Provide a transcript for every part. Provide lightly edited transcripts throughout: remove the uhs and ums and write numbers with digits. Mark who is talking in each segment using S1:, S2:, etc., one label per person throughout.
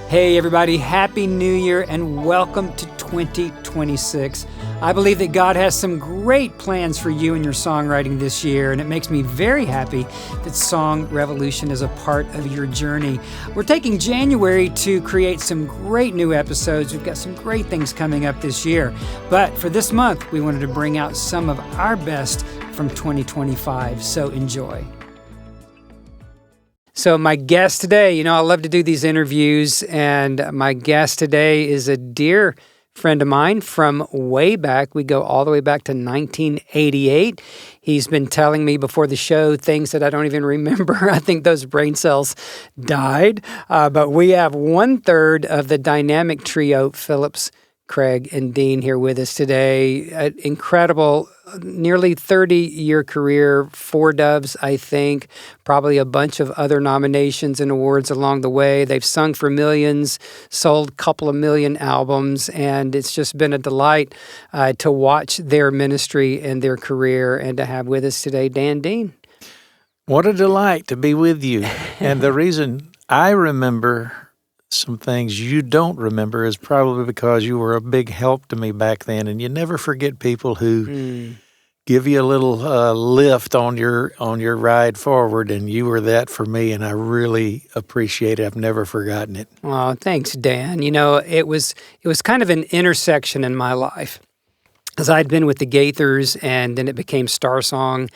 S1: Hey everybody, Happy New Year and welcome to 2026. I believe that God has some great plans for you and your songwriting this year, and it makes me very happy that Song Revolution is a part of your journey. We're taking January to create some great new episodes. We've got some great things coming up this year. But for this month, we wanted to bring out some of our best from 2025, so enjoy. So my guest today, I love to do these interviews, and my guest today is a dear friend of mine from way back. We go all the way back to 1988. He's been telling me before the show things that I don't even remember. I think those brain cells died. But we have 1/3 of the dynamic trio, Phillips, Craig, and Dean, here with us today. An incredible, nearly 30-year career, 4 Doves, I think, probably a bunch of other nominations and awards along the way. They've sung for millions, sold a couple of million albums, and it's just been a delight to watch their ministry and their career and to have with us today Dan Dean.
S2: What a delight to be with you. And the reason I remember some things you don't remember is probably because you were a big help to me back then, and you never forget people who give you a little lift on your ride forward, and you were that for me, and I really appreciate it. I've never forgotten it.
S1: Oh, thanks, Dan. It was kind of an intersection in my life, as I'd been with the Gaithers, and then it became Star Song,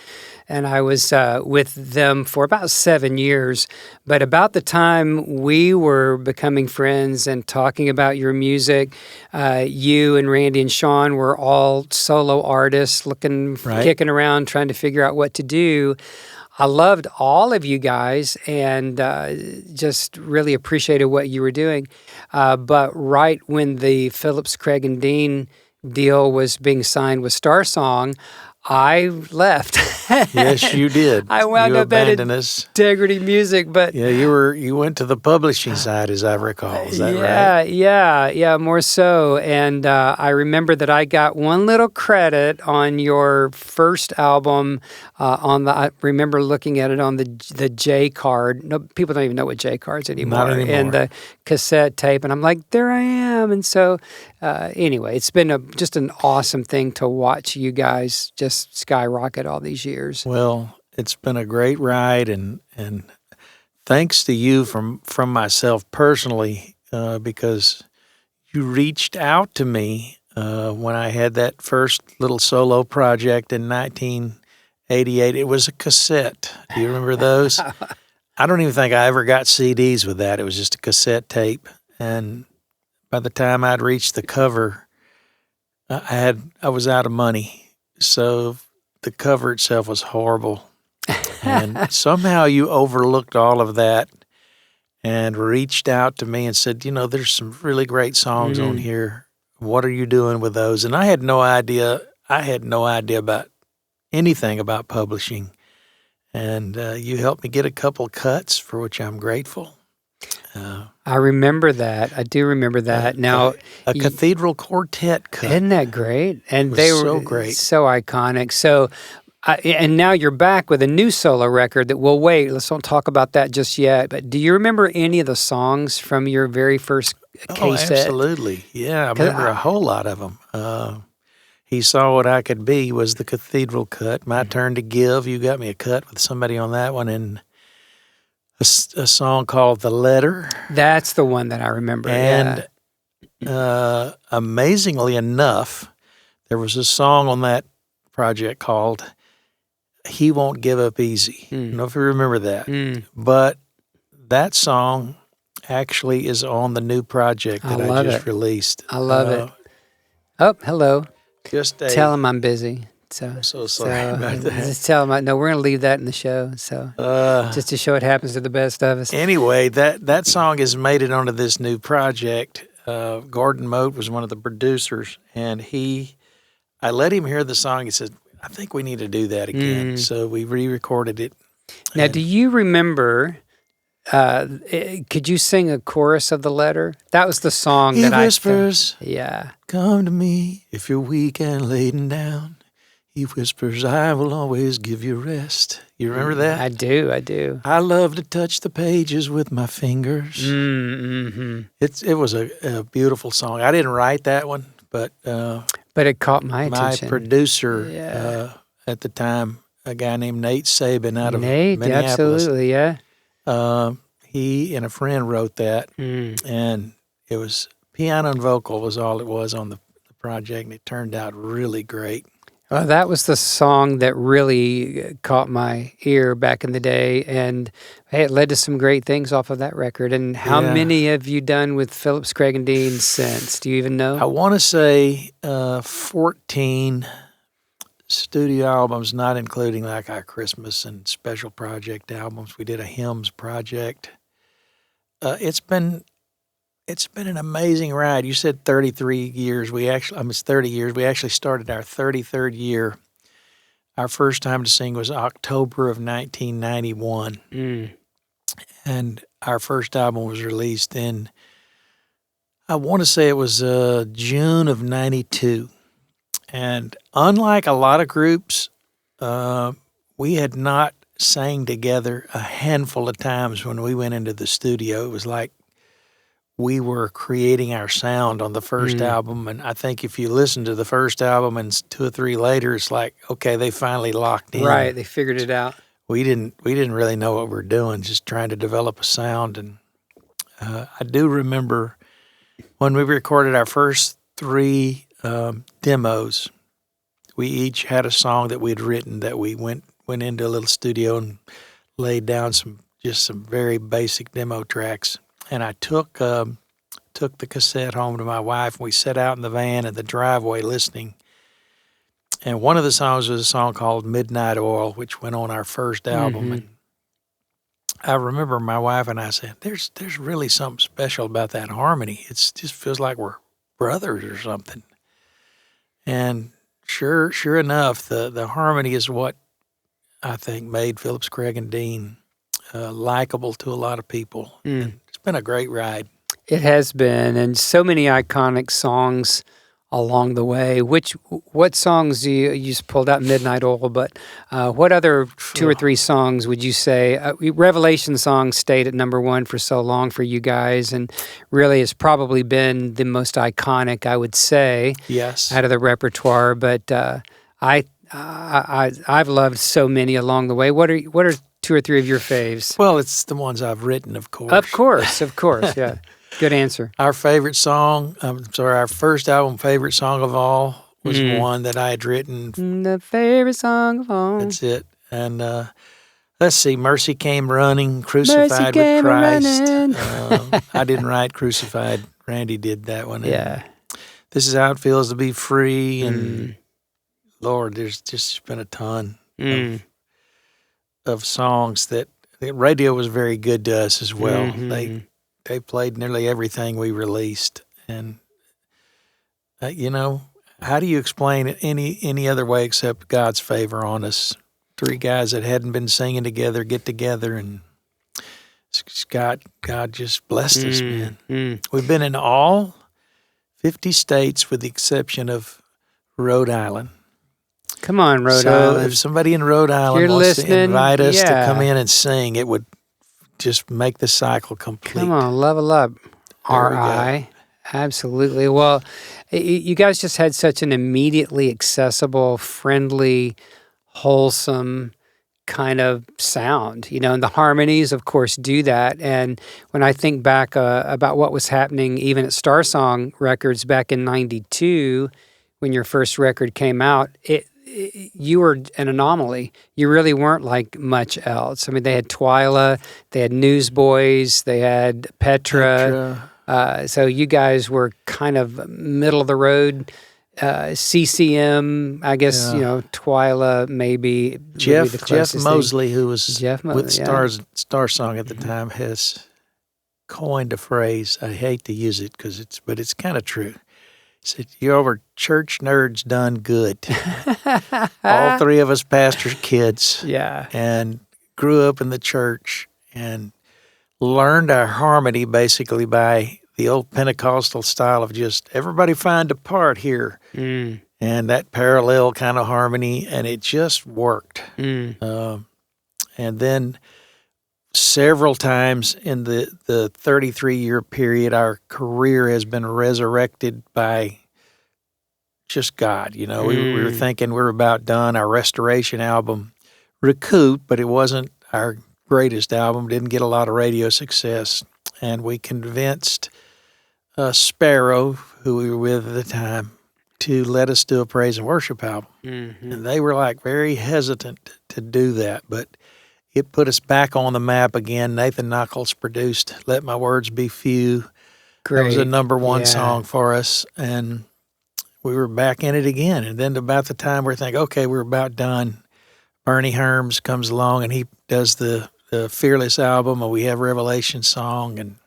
S1: and I was with them for about 7 years. But about the time we were becoming friends and talking about your music, you and Randy and Sean were all solo artists kicking around, trying to figure out what to do. I loved all of you guys and just really appreciated what you were doing. But right when the Phillips, Craig, and Dean deal was being signed with Star Song, I left.
S2: Yes, you did.
S1: I wound up at Integrity Music, but
S2: yeah, you went to the publishing side, as I recall. Is that right?
S1: Yeah, more so. And I remember that I got one little credit on your first album. I remember looking at it on the J card. No, people don't even know what J cards anymore.
S2: Not anymore.
S1: And the cassette tape, and I'm like, there I am. And so, anyway, it's been just an awesome thing to watch you guys just skyrocket all these years.
S2: Well, it's been a great ride, and thanks to you from myself personally, because you reached out to me when I had that first little solo project in 1988. It was a cassette. Do you remember those? I don't even think I ever got CDs with that. It was just a cassette tape, and by the time I'd reached the cover, I was out of money. So the cover itself was horrible. And somehow you overlooked all of that and reached out to me and said, there's some really great songs on here. What are you doing with those? And I had no idea. About anything about publishing. And you helped me get a couple cuts, for which I'm grateful.
S1: I remember that. I do remember that. Now,
S2: a Cathedral Quartet cut.
S1: Isn't that great? And they were
S2: so great,
S1: so iconic. So, and now you're back with a new solo record that we'll wait. Let's don't talk about that just yet. But do you remember any of the songs from your very first cassette?
S2: Oh, absolutely. Yeah, I remember a whole lot of them. He Saw What I Could Be was the Cathedral cut. My Turn to Give, you got me a cut with somebody on that one, and a song called The Letter.
S1: That's the one that I remember.
S2: And amazingly enough, there was a song on that project called He Won't Give Up Easy. I don't know if you remember that. But that song actually is on the new project that I just released.
S1: I love it. Oh, hello. Tell him I'm busy.
S2: I'm so sorry about that.
S1: Just tell them, no, we're going to leave that in the show. So just to show it happens to the best of us.
S2: Anyway, that song has made it onto this new project. Gordon Mote was one of the producers, and I let him hear the song. He said, I think we need to do that again. So we re-recorded it.
S1: Now, do you remember, could you sing a chorus of The Letter? That was the song
S2: he
S1: that
S2: whispers,
S1: yeah.
S2: Come to me if you're weak and laden down. He whispers, I will always give you rest. You remember that?
S1: I do.
S2: I love to touch the pages with my fingers.
S1: Mm-hmm.
S2: It was a beautiful song. I didn't write that one, but
S1: it caught my
S2: my
S1: attention.
S2: producer at the time, a guy named Nate Sabin out of Minneapolis.
S1: Absolutely, yeah.
S2: He and a friend wrote that, and it was piano and vocal was all it was on the project, and it turned out really great.
S1: Well, that was the song that really caught my ear back in the day, and hey, it led to some great things off of that record. And how many have you done with Phillips, Craig, and Dean since? Do you even know?
S2: I want to say 14 studio albums, not including like our Christmas and special project albums. We did a hymns project. It's been an amazing ride. You said 33 years. It's 30 years. We actually started our 33rd year. Our first time to sing was October of 1991. And our first album was released in, I want to say it was June of 92. And unlike a lot of groups, we had not sang together a handful of times when we went into the studio. It was like we were creating our sound on the first album, and I think if you listen to the first album and 2 or 3 later, it's like, okay, they finally locked in.
S1: Right, they figured it out.
S2: We didn't really know what we were doing, just trying to develop a sound. And I do remember when we recorded our first 3 demos, we each had a song that we'd written that we went into a little studio and laid down some very basic demo tracks. And I took the cassette home to my wife, and we sat out in the van in the driveway listening. And one of the songs was a song called Midnight Oil, which went on our first album. And I remember my wife and I said, there's really something special about that harmony. It just feels like we're brothers or something. And sure enough, the harmony is what I think made Phillips, Craig, and Dean likable to a lot of people. And it's been a great ride.
S1: It has been, and so many iconic songs along the way. What songs you just pulled out Midnight Oil, but what other 2 or 3 songs would you say? Revelation song stayed at number 1 for so long for you guys, and really has probably been the most iconic, I would say, out of the repertoire. But I've loved so many along the way. What are 2 or 3 of your faves?
S2: Well, it's the ones I've written, of course.
S1: Of course, yeah. Good answer.
S2: Our favorite song, our first album favorite song of all was one that I had written.
S1: The favorite song of all.
S2: That's it. And let's see, Mercy Came Running, Crucified with Christ. I didn't write Crucified. Randy did that one.
S1: Yeah.
S2: This Is How It Feels to Be Free. And Lord, there's just been a ton of songs that the radio was very good to us as well. They played nearly everything we released, and how do you explain it any other way except God's favor on us? 3 guys that hadn't been singing together get together, and God just blessed us, man. We've been in all 50 states with the exception of Rhode Island.
S1: Come on, Rhode
S2: Island.
S1: So
S2: if somebody in Rhode Island wants to invite us to come in and sing, it would just make the cycle complete.
S1: Come on, level up. RI. Absolutely. Well, you guys just had such an immediately accessible, friendly, wholesome kind of sound, and the harmonies, of course, do that. And when I think back about what was happening even at Star Song Records back in 92, when your first record came out, you were an anomaly. You really weren't like much else. I mean, they had Twyla, they had Newsboys, they had Petra. So you guys were kind of middle of the road. CCM, I guess, Twyla maybe.
S2: Jeff Mosley, who was with
S1: Star
S2: Song at the time, has coined a phrase. I hate to use it but it's kind of true. He said, "Your church nerds done good." All 3 of us pastors' kids.
S1: Yeah.
S2: And grew up in the church and learned our harmony basically by the old Pentecostal style of just everybody find a part here. and that parallel kind of harmony, and it just worked. And then several times in the 33-year period, our career has been resurrected by just God. We were thinking we were about done. Our Restoration album recouped, but it wasn't our greatest album, didn't get a lot of radio success. And we convinced Sparrow, who we were with at the time, to let us do a praise and worship album. And they were like very hesitant to do that, but it put us back on the map again. Nathan Knuckles produced Let My Words Be Few.
S1: Great.
S2: That was a number one song for us, and we were back in it again. And then about the time we're thinking, okay, we're about done, Bernie Herms comes along and he does the Fearless album, and we have Revelation song, and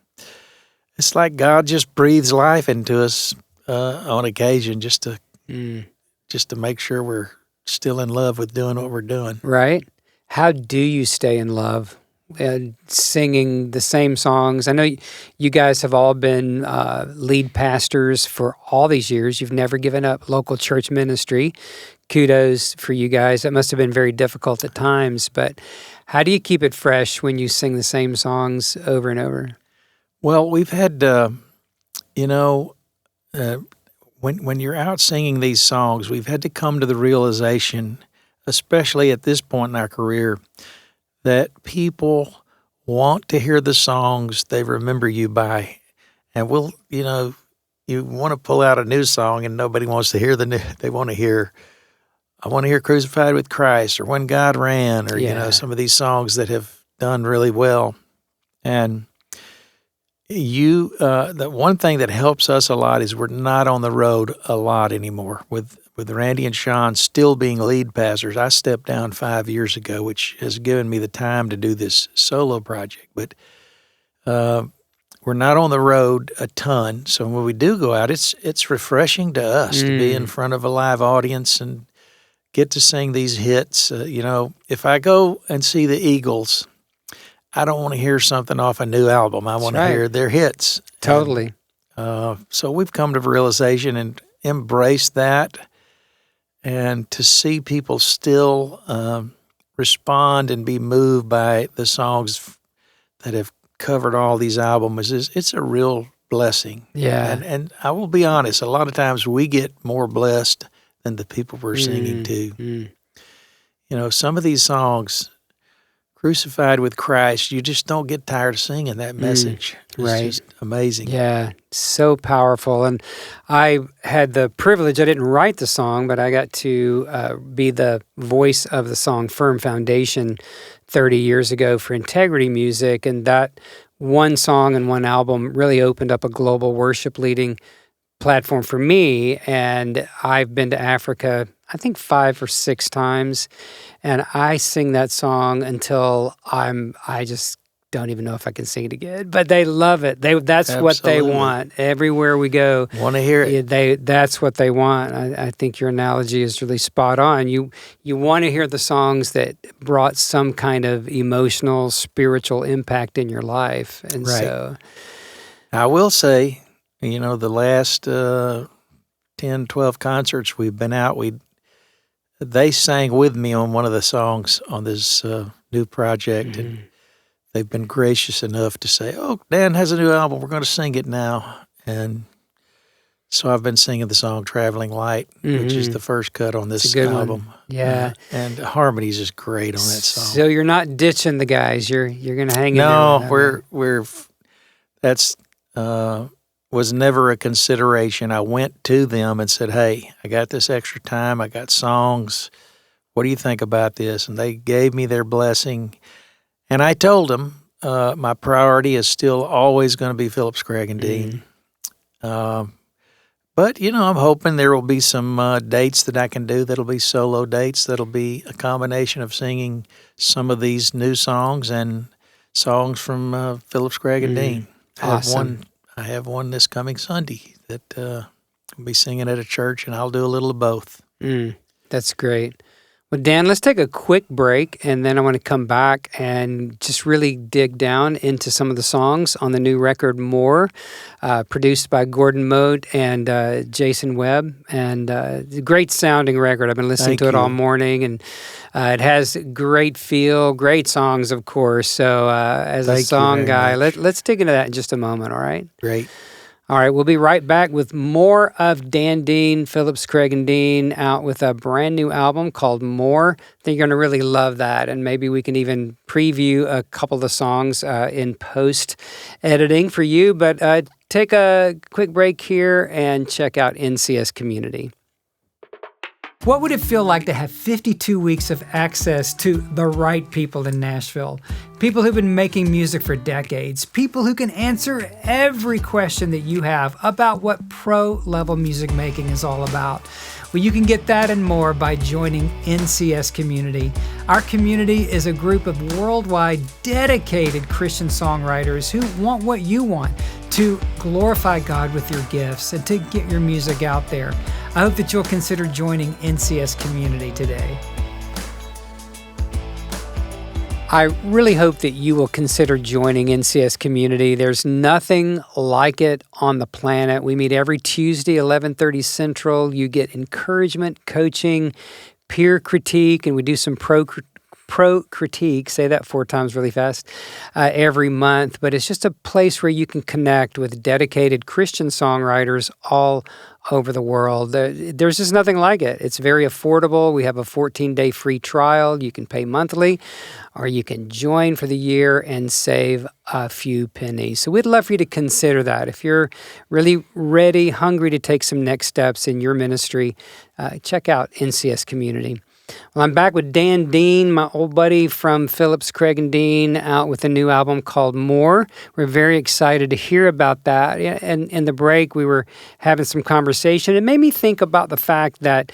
S2: it's like God just breathes life into us on occasion, just to make sure we're still in love with doing what we're doing.
S1: Right. How do you stay in love? Singing the same songs. I know you guys have all been lead pastors for all these years. You've never given up local church ministry. Kudos for you guys. That must have been very difficult at times, but how do you keep it fresh when you sing the same songs over and over?
S2: Well, we've had, when you're out singing these songs, we've had to come to the realization, especially at this point in our career, that people want to hear the songs they remember you by. And you want to pull out a new song and nobody wants to hear the new. They want to hear, I want to hear Crucified with Christ, or When God Ran, or, some of these songs that have done really well. And the one thing that helps us a lot is we're not on the road a lot anymore. With Randy and Sean still being lead pastors, I stepped down 5 years ago, which has given me the time to do this solo project. But we're not on the road a ton, so when we do go out, it's refreshing to us to be in front of a live audience and get to sing these hits. If I go and see the Eagles, I don't want to hear something off a new album. I want to hear their hits.
S1: Totally.
S2: So we've come to the realization and embraced that. And to see people still respond and be moved by the songs that have covered all these albums, it's a real blessing.
S1: Yeah.
S2: And I will be honest, a lot of times we get more blessed than the people we're singing to. Some of these songs, Crucified with Christ, you just don't get tired of singing that message. It's just amazing.
S1: Yeah, so powerful. And I had the privilege, I didn't write the song, but I got to be the voice of the song Firm Foundation 30 years ago for Integrity Music. And that one song and one album really opened up a global worship leading platform for me. And I've been to Africa, I think 5 or 6 times, and I sing that song until I just don't even know if I can sing it again. But they love it. That's
S2: Absolutely.
S1: What they want. Everywhere we go,
S2: want to hear it.
S1: That's what they want. I think your analogy is really spot on. You want to hear the songs that brought some kind of emotional, spiritual impact in your life. And so
S2: I will say, the last 10, 12 concerts we've been out, they sang with me on one of the songs on this new project, and they've been gracious enough to say, "Oh, Dan has a new album. We're going to sing it now." And so I've been singing the song "Traveling Light," which is the first cut on this album.
S1: Yeah,
S2: and the harmonies is great on that song.
S1: So you're not ditching the guys. You're going to hang in there.
S2: No, that's was never a consideration. I went to them and said, "Hey, I got this extra time. I got songs. What do you think about this?" And they gave me their blessing. And I told them my priority is still always going to be Phillips, Craig, and Dean. But, I'm hoping there will be some dates that I can do that'll be solo dates. That'll be a combination of singing some of these new songs and songs from Phillips, Craig, and Dean.
S1: Awesome.
S2: I have one this coming Sunday that I'll be singing at a church, and I'll do a little of both.
S1: That's great. Well, Dan, let's take a quick break, and then I want to come back and just really dig down into some of the songs on the new record, More, produced by Gordon Mote and Jason Webb. And great sounding record. I've been listening to it all morning, and it has great feel, great songs, of course. So as a song guy, let's dig into that in just a moment, all right?
S2: Great.
S1: All right, we'll be right back with more of Dan Dean, Phillips, Craig and Dean, out with a brand new album called More. I think you're going to really love that, and maybe we can even preview a couple of the songs in post-editing for you. But take a quick break here and check out NCS Community. What would it feel like to have 52 weeks of access to the right people in Nashville? People who've been making music for decades. People who can answer every question that you have about what pro-level music making is all about. Well, you can get that and more by joining NCS Community. Our community is a group of worldwide dedicated Christian songwriters who want what you want, to glorify God with your gifts and to get your music out there. I hope that you'll consider joining NCS Community today. I really hope that you will consider joining NCS Community. There's nothing like it on the planet. We meet every Tuesday, 11:30 Central. You get encouragement, coaching, peer critique, and we do some pro critique, say that 4 times really fast, every month. But it's just a place where you can connect with dedicated Christian songwriters all over the world. There's just nothing like it. It's very affordable. We have a 14-day free trial. You can pay monthly, or you can join for the year and save a few pennies. So we'd love for you to consider that. If you're really ready, hungry to take some next steps in your ministry, check out NCS Community. Well, I'm back with Dan Dean, my old buddy from Phillips, Craig and Dean, out with a new album called More. We're very excited to hear about that. And in the break, we were having some conversation. It made me think about the fact that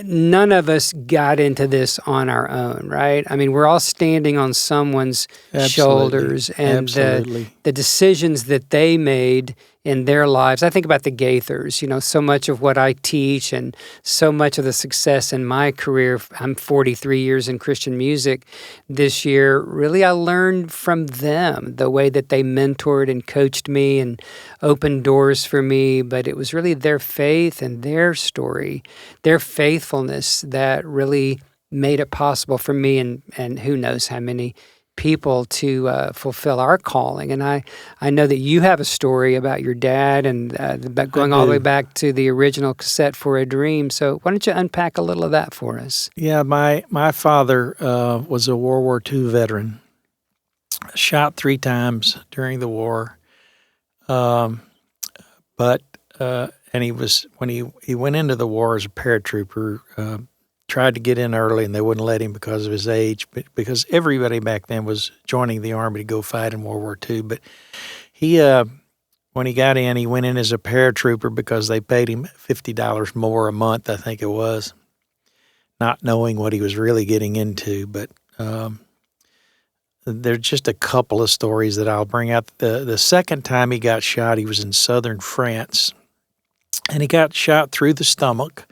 S1: none of us got into this on our own, right? I mean, we're all standing on someone's shoulders, and the decisions that they made in their lives. I think about the Gaithers, so much of what I teach and so much of the success in my career. I'm 43 years in Christian music this year. Really, I learned from them, the way that they mentored and coached me and opened doors for me. But it was really their faith and their story, their faithfulness that really made it possible for me and who knows how many people to fulfill our calling. And I know that you have a story about your dad and going all the way back to the original Cassette for a Dream. So why don't you unpack a little of that for us?
S2: Yeah, my father was a World War II veteran, shot 3 times during the war. And he was, when he went into the war as a paratrooper, tried to get in early, and they wouldn't let him because of his age, but because everybody back then was joining the Army to go fight in World War II. But he, when he got in, he went in as a paratrooper because they paid him $50 more a month, I think it was, not knowing what he was really getting into. But there's just a couple of stories that I'll bring out. The second time he got shot, he was in southern France, and he got shot through the stomach.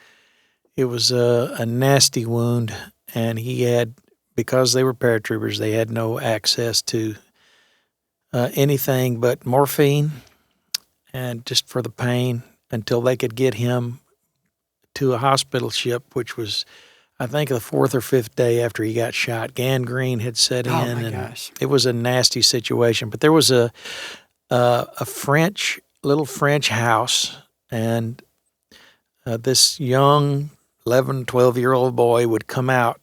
S2: It was a nasty wound, and he had, because they were paratroopers, they had no access to anything but morphine, and just for the pain, until they could get him to a hospital ship, which was, I think, the 4th or 5th day after he got shot. Gangrene had set in.
S1: Oh, my
S2: and
S1: gosh.
S2: It was a nasty situation. But there was a little French house, and this young 11, 12-year-old boy would come out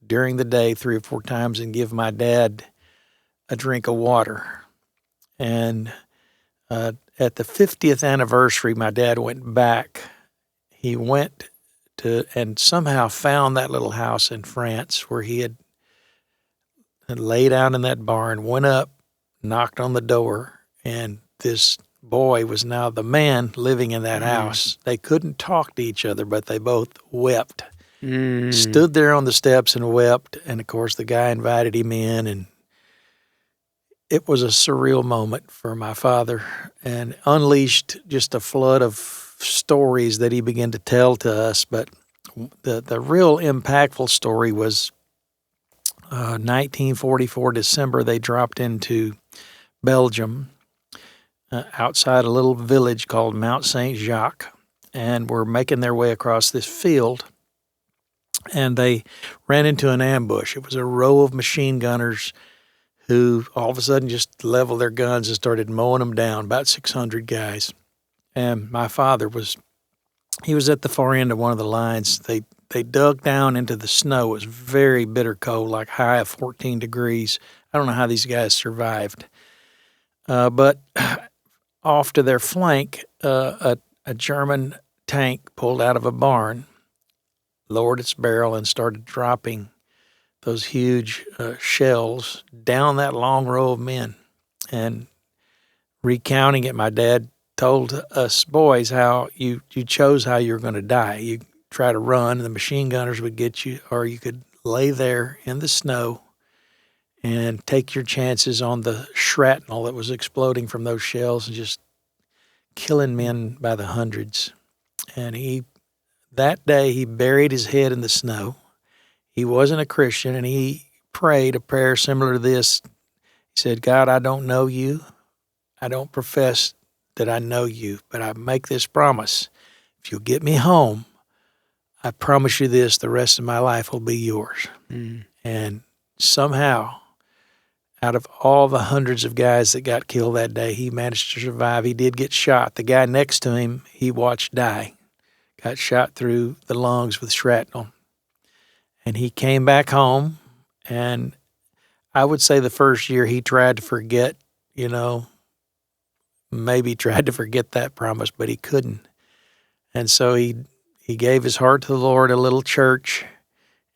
S2: during the day 3 or 4 times and give my dad a drink of water. And at the 50th anniversary, my dad went back. He went to and somehow found that little house in France where he had laid out in that barn, went up, knocked on the door, and this boy was now the man living in that house. They couldn't talk to each other, but they both wept. Stood there on the steps and wept, and of course the guy invited him in, and it was a surreal moment for my father, and unleashed just a flood of stories that he began to tell to us. But the real impactful story was 1944 December. They dropped into Belgium outside a little village called Mount Saint Jacques, and were making their way across this field. And they ran into an ambush. It was a row of machine gunners who all of a sudden just leveled their guns and started mowing them down, about 600 guys. And my father was at the far end of one of the lines. They dug down into the snow. It was very bitter cold, like high of 14 degrees. I don't know how these guys survived. But off to their flank, a German tank pulled out of a barn, lowered its barrel, and started dropping those huge shells down that long row of men. And recounting it, my dad told us boys how you chose how you were going to die. You try to run, and the machine gunners would get you, or you could lay there in the snow and take your chances on the shrapnel that was exploding from those shells and just killing men by the hundreds. And that day he buried his head in the snow. He wasn't a Christian, and he prayed a prayer similar to this. He said, God, I don't know you. I don't profess that I know you, but I make this promise. If you'll get me home, I promise you this, the rest of my life will be yours. Mm. And somehow, out of all the hundreds of guys that got killed that day, he managed to survive. He did get shot. The guy next to him, he watched die, got shot through the lungs with shrapnel. And he came back home, and I would say the first year he tried to forget, maybe tried to forget that promise, but he couldn't. And so he gave his heart to the Lord, a little church,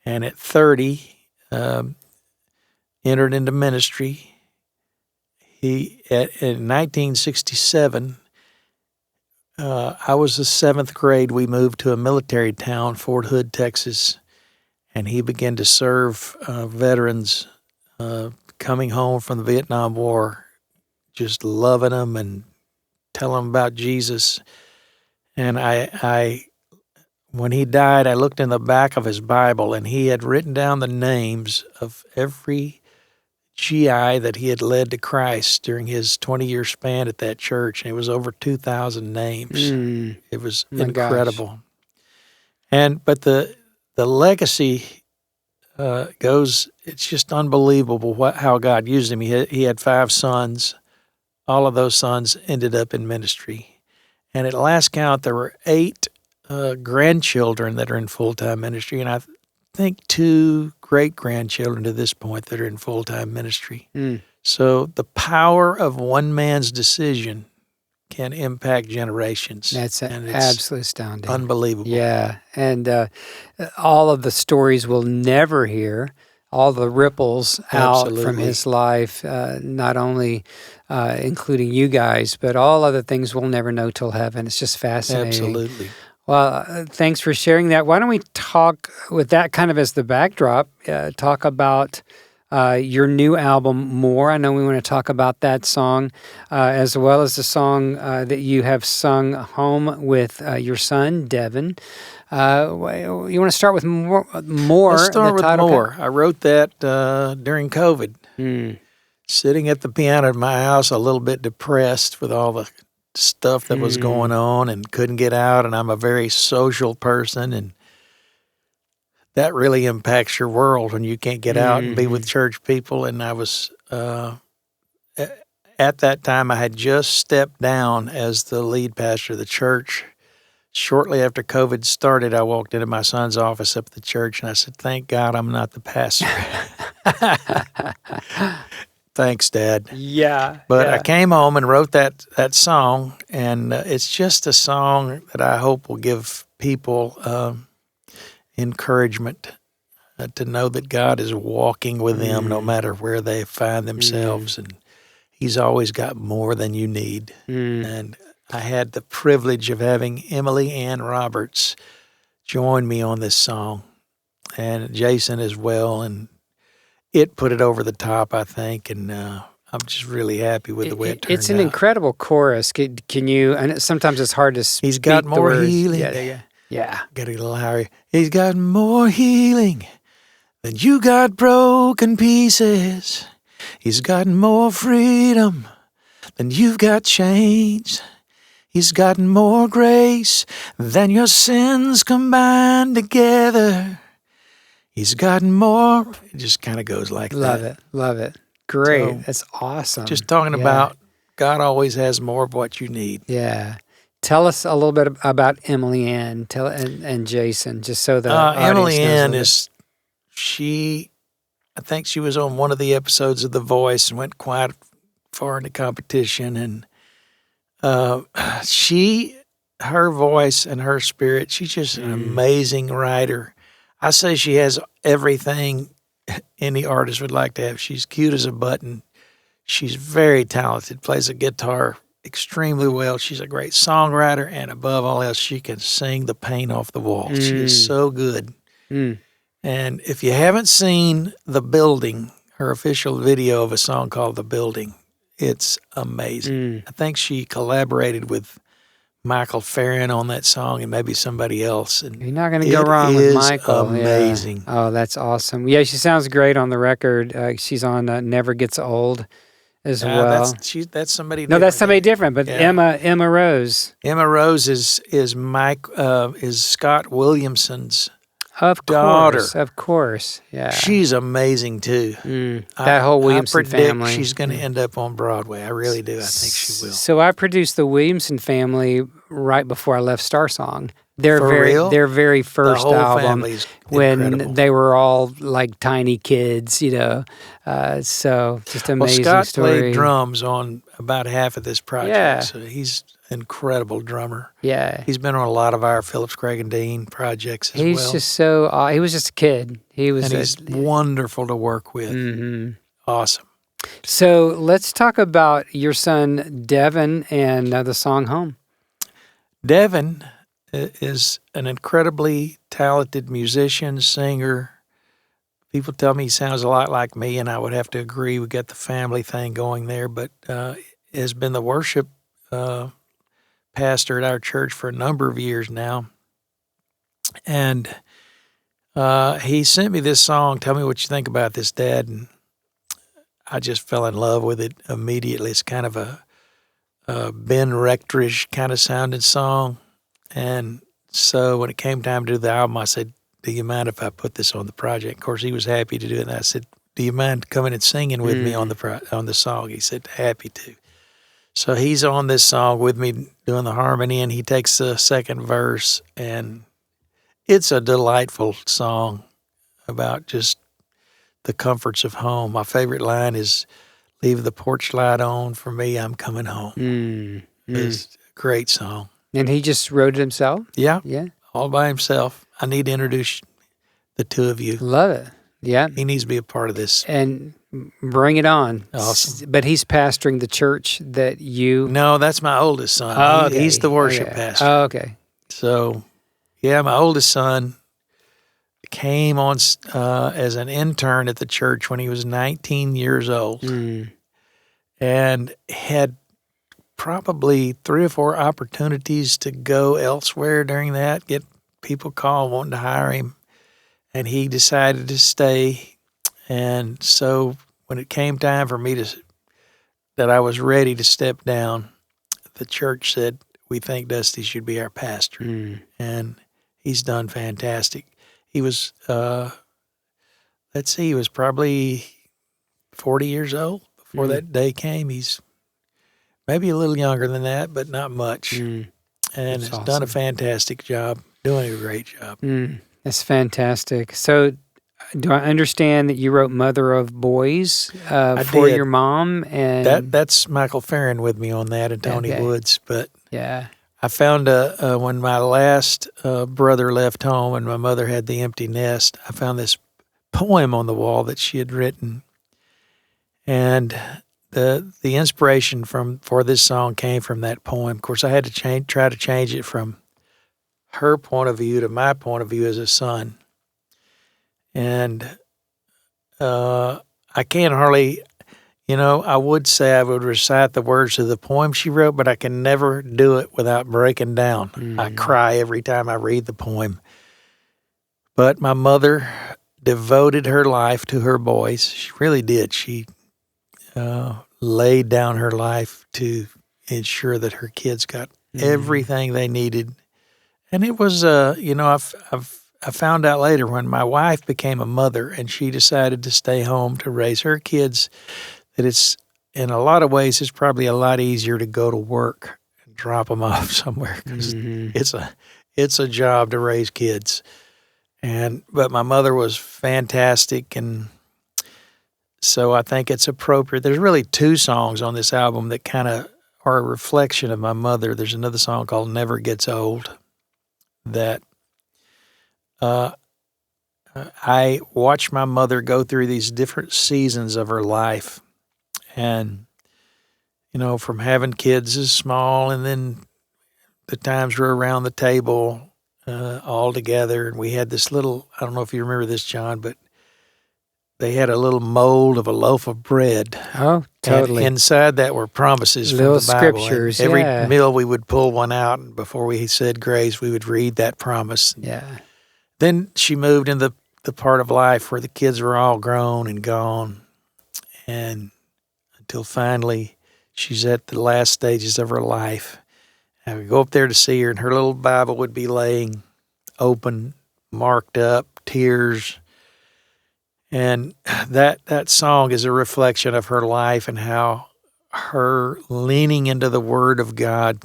S2: and at 30, entered into ministry. In 1967, I was the 7th grade. We moved to a military town, Fort Hood, Texas, and he began to serve veterans coming home from the Vietnam War, just loving them and telling them about Jesus. And I when he died, I looked in the back of his Bible, and he had written down the names of every GI that he had led to Christ during his 20-year span at that church, and it was over 2,000 names. It was incredible. Gosh. But the legacy goes, it's just unbelievable how God used him. He had 5 sons. All of those sons ended up in ministry. And at last count, there were 8 grandchildren that are in full-time ministry, and I think 2 great-grandchildren to this point that are in full-time ministry. So the power of one man's decision can impact generations.
S1: That's absolutely astounding.
S2: Unbelievable.
S1: Yeah, and all of the stories we'll never hear, all the ripples out from his life, not only including you guys, but all other things we'll never know till heaven. It's just fascinating.
S2: Absolutely.
S1: Well, thanks for sharing that. Why don't we talk, with that kind of as the backdrop, talk about your new album, More. I know we want to talk about that song, as well as the song that you have sung home with your son, Devin. You want to start with More?
S2: Let's start with More. I wrote that during COVID. Sitting at the piano at my house, a little bit depressed with all the stuff that was going on and couldn't get out, and I'm a very social person, and that really impacts your world when you can't get out and be with church people. And I was at that time I had just stepped down as the lead pastor of the church. Shortly after COVID started, I walked into my son's office up at the church, and I said, "Thank God I'm not the pastor." Thanks, Dad.
S1: Yeah.
S2: But I came home and wrote that song, and it's just a song that I hope will give people encouragement to know that God is walking with them no matter where they find themselves, and He's always got more than you need. And I had the privilege of having Emily Ann Roberts join me on this song, and Jason as well, and it put it over the top, I think, and I'm just really happy with the way it turned out.
S1: It's an incredible chorus. Can you? And sometimes it's hard to speak.
S2: He's got more
S1: the
S2: healing.
S1: Yeah.
S2: Got to get a little higher. He's got more healing than you got broken pieces. He's got more freedom than you've got chains. He's got more grace than your sins combined together. He's got more. It just kind of goes like
S1: Love
S2: that.
S1: Love it. Great.
S2: So,
S1: That's awesome.
S2: just talking about God always has more of what you need.
S1: Yeah. Tell us a little bit about Emily Ann and Jason, just so the audience
S2: Emily Ann
S1: knows
S2: I think she was on one of the episodes of The Voice and went quite far into competition. And her voice and her spirit, she's just an amazing writer. I say she has everything any artist would like to have. She's cute as a button. She's very talented, plays the guitar extremely well. She's a great songwriter, and above all else, she can sing the paint off the walls. She is so good. And if you haven't seen The Building, her official video of a song called The Building, it's amazing. I think she collaborated with Michael Farron on that song and maybe somebody else. And
S1: you're not going to go wrong with Michael.
S2: Amazing.
S1: Yeah. Oh, that's awesome. Yeah, she sounds great on the record. She's on Never Gets Old as well.
S2: That's somebody different.
S1: No, that's somebody different, but Emma Rose.
S2: Emma Rose is Scott Williamson's
S1: daughter.
S2: daughter.
S1: Of course, yeah.
S2: She's amazing too.
S1: That whole Williamson
S2: I predict
S1: family.
S2: she's going to end up on Broadway. I really do. I think she will.
S1: So I produced the Williamson family right before I left Star Song. Their very first
S2: the whole
S1: album,
S2: family's
S1: when
S2: incredible.
S1: they were all like tiny kids, so just amazing
S2: Scott
S1: story.
S2: played drums on about half of this project.
S1: Yeah.
S2: So he's an incredible drummer.
S1: Yeah.
S2: He's been on a lot of our Phillips, Craig and Dean projects as well.
S1: He's just he was just a kid.
S2: He's wonderful to work with. Awesome.
S1: So let's talk about your son, Devin, and the song Home.
S2: Devin is an incredibly talented musician, singer. People tell me he sounds a lot like me, and I would have to agree. We got the family thing going there, but has been the worship pastor at our church for a number of years now. And he sent me this song, "Tell Me What You Think About This, Dad," and I just fell in love with it immediately. It's kind of a Ben Rectorish kind of sounding song. And so when it came time to do the album, I said, "Do you mind if I put this on the project?" Of course, he was happy to do it. And I said, "Do you mind coming and singing with me on the song?" He said, "Happy to." So he's on this song with me doing the harmony, and he takes the second verse, and it's a delightful song about just the comforts of home. My favorite line is, "Leave the porch light on, for me, I'm coming home." It's a great song.
S1: And he just wrote it himself?
S2: Yeah.
S1: Yeah.
S2: All by himself. I need to introduce the two of you.
S1: Love it. Yeah.
S2: He needs to be a part of this.
S1: And bring it on.
S2: Awesome.
S1: But he's pastoring the church that you...
S2: No, that's my oldest son.
S1: Oh, okay.
S2: He's the worship pastor.
S1: Oh, okay.
S2: So, yeah, my oldest son came on as an intern at the church when he was 19 years old and had probably 3 or 4 opportunities to go elsewhere during that, get people call wanting to hire him, and he decided to stay. And so when it came time for me that I was ready to step down, the church said, "We think Dusty should be our pastor." And he's done fantastic. He was, he was probably 40 years old before that day came. He's maybe a little younger than that, but not much. And has done a fantastic job, doing a great job.
S1: That's fantastic. So do I understand that you wrote Mother of Boys for your mom? And
S2: that's Michael Farron with me on that, and Tony Woods. But
S1: yeah,
S2: I found when my last brother left home and my mother had the empty nest, I found this poem on the wall that she had written. And the inspiration for this song came from that poem. Of course, I had to try to change it from her point of view to my point of view as a son. And I can't hardly, I would say I would recite the words of the poem she wrote, but I can never do it without breaking down. I cry every time I read the poem. But my mother devoted her life to her boys. She really did. She laid down her life to ensure that her kids got everything they needed. And it was, I found out later when my wife became a mother and she decided to stay home to raise her kids, that it's, in a lot of ways, it's probably a lot easier to go to work and drop them off somewhere, because it's a job to raise kids. But my mother was fantastic, and so I think it's appropriate. There's really two songs on this album that kind of are a reflection of my mother. There's another song called Never Gets Old that I watched my mother go through these different seasons of her life. And, from having kids as small, and then the times we're around the table all together. And we had this little, I don't know if you remember this, John, but they had a little mold of a loaf of bread.
S1: Oh, totally.
S2: And inside that were promises
S1: Little
S2: from the Bible.
S1: scriptures,
S2: and every
S1: yeah.
S2: meal we would pull one out, and before we said grace, we would read that promise.
S1: Yeah.
S2: Then she moved in the part of life where the kids were all grown and gone, and until finally she's at the last stages of her life. I would go up there to see her, and her little Bible would be laying open, marked up, tears. And that song is a reflection of her life and how her leaning into the Word of God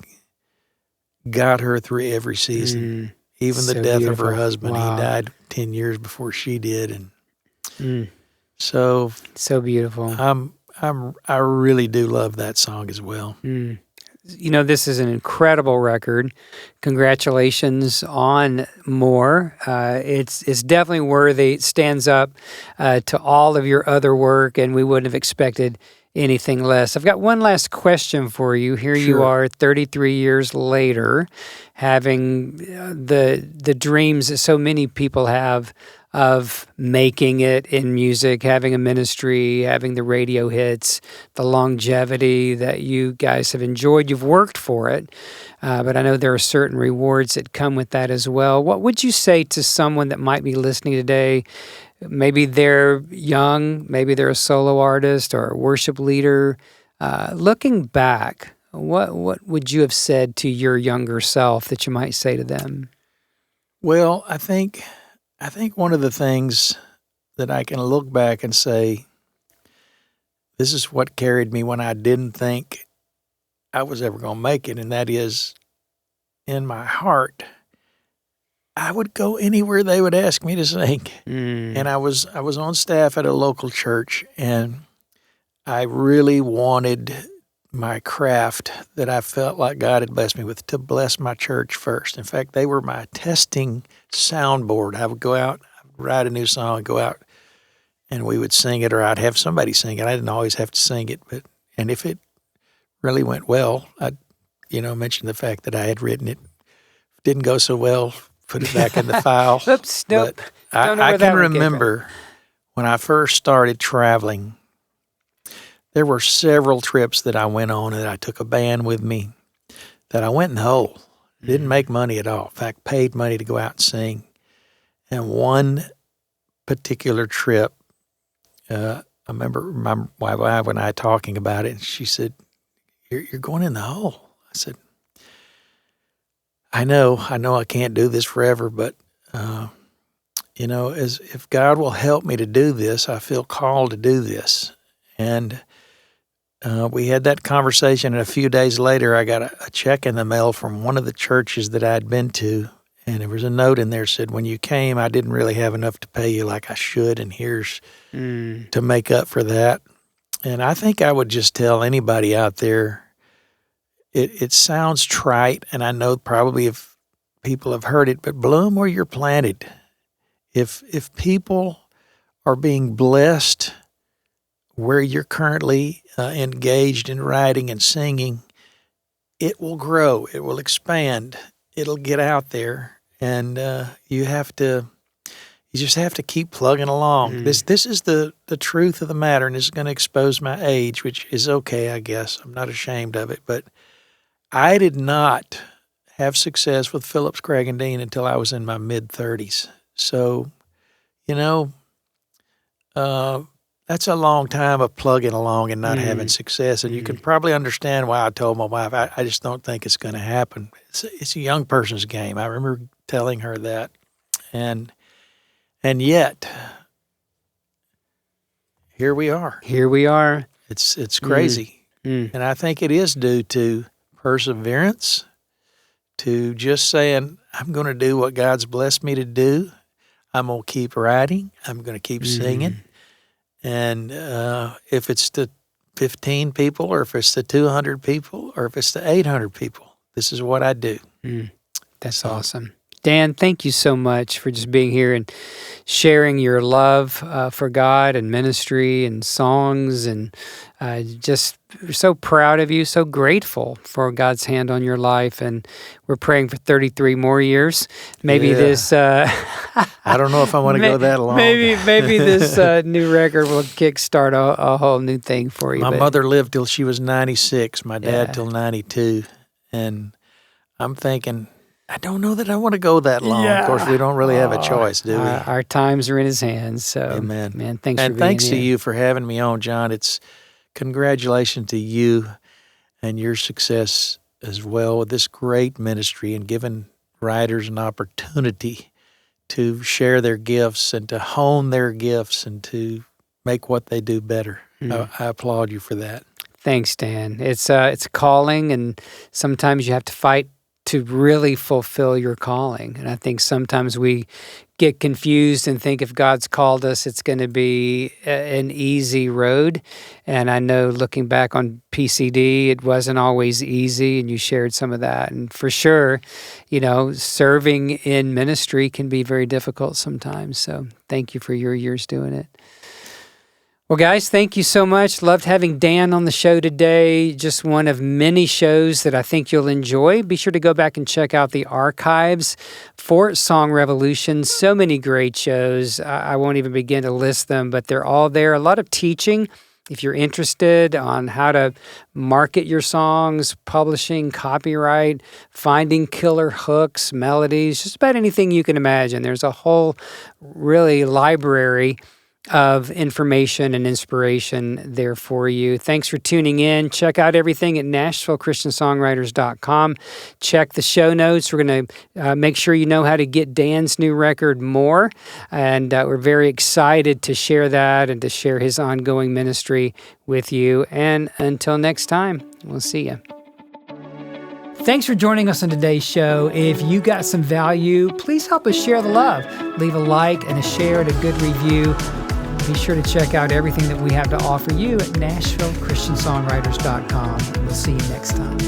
S2: got her through every season. Even the death of her husband. Wow. He died 10 years before she did. And so
S1: beautiful.
S2: I really do love that song as well.
S1: This is an incredible record. Congratulations on More. It's definitely worthy. It stands up to all of your other work, and we wouldn't have expected anything less. I've got one last question for you. Here
S2: Sure.
S1: You are 33 years later, having the dreams that so many people have of making it in music, having a ministry, having the radio hits, the longevity that you guys have enjoyed. You've worked for it, but I know there are certain rewards that come with that as well. What would you say to someone that might be listening today? Maybe they're young, maybe they're a solo artist or a worship leader. Looking back, what would you have said to your younger self that you might say to them?
S2: Well, I think one of the things that I can look back and say, this is what carried me when I didn't think I was ever going to make it, and that is, in my heart, I would go anywhere they would ask me to sing. And I was on staff at a local church, and I really wanted my craft that I felt like God had blessed me with to bless my church first. In fact, they were my testing soundboard. I would go out, I'd write a new song, go out, and we would sing it, or I'd have somebody sing it. I didn't always have to sing it, and if it really went well, I'd mention the fact that I had written it. If it didn't go so well, put it back in the file.
S1: Oops, nope.
S2: But I can remember when I first started traveling, there were several trips that I went on, and I took a band with me that I went in the hole. Didn't make money at all. In fact, paid money to go out and sing. And one particular trip, I remember my wife and I talking about it, and she said, you're going in the hole. I said, I know I can't do this forever, but, as if God will help me to do this, I feel called to do this. And we had that conversation, and a few days later, I got a check in the mail from one of the churches that I'd been to, and there was a note in there that said, when you came, I didn't really have enough to pay you like I should, and here's to make up for that. And I think I would just tell anybody out there, it sounds trite, and I know probably if people have heard it, but bloom where you're planted. If people are being blessed where you're currently engaged in writing and singing, it will grow, it will expand, it'll get out there, and you have to You just have to keep plugging along. This is the truth of the matter, and it's going to expose my age, which is okay, I guess. I'm not ashamed of it. But I did not have success with Phillips, Craig, and Dean until I was in my mid-30s. So, that's a long time of plugging along and not having success. And you can probably understand why I told my wife, I just don't think it's going to happen. It's a young person's game. I remember telling her that. And yet, here we are.
S1: Here we are.
S2: It's crazy. And I think it is due to perseverance, to just saying, I'm going to do what God's blessed me to do. I'm going to keep writing. I'm going to keep singing. And if it's to 15 people, or if it's to 200 people, or if it's to 800 people, this is what I do.
S1: That's awesome. Dan, thank you so much for just being here and sharing your love for God and ministry and songs, and just so proud of you, so grateful for God's hand on your life. And we're praying for 33 more years. Maybe this...
S2: I don't know if I want to go that long.
S1: Maybe this new record will kickstart a whole new thing for you.
S2: My mother lived till she was 96, my dad till 92. And I'm thinking... I don't know that I want to go that long. Yeah. Of course, we don't really have a choice, do we?
S1: Our times are in His hands. So,
S2: amen.
S1: Man, thanks
S2: and
S1: for being
S2: thanks to you for having me on, John. It's congratulations to you and your success as well with this great ministry and giving writers an opportunity to share their gifts and to hone their gifts and to make what they do better. I applaud you for that.
S1: Thanks, Dan. It's a calling, and sometimes you have to fight to really fulfill your calling. And I think sometimes we get confused and think if God's called us, it's going to be an easy road. And I know looking back on PCD, it wasn't always easy, and you shared some of that. And for sure, serving in ministry can be very difficult sometimes. So thank you for your years doing it. Well, guys, thank you so much. Loved having Dan on the show today. Just one of many shows that I think you'll enjoy. Be sure to go back and check out the archives for Song Revolution. So many great shows. I won't even begin to list them, but they're all there. A lot of teaching. If you're interested on how to market your songs, publishing, copyright, finding killer hooks, melodies, just about anything you can imagine. There's a whole really library of information and inspiration there for you. Thanks for tuning in. Check out everything at NashvilleChristianSongwriters.com. Check the show notes. We're going to make sure you know how to get Dan's new record, More. And we're very excited to share that and to share his ongoing ministry with you. And until next time, we'll see you. Thanks for joining us on today's show. If you got some value, please help us share the love. Leave a like and a share and a good review. Be sure to check out everything that we have to offer you at NashvilleChristianSongwriters.com. We'll see you next time.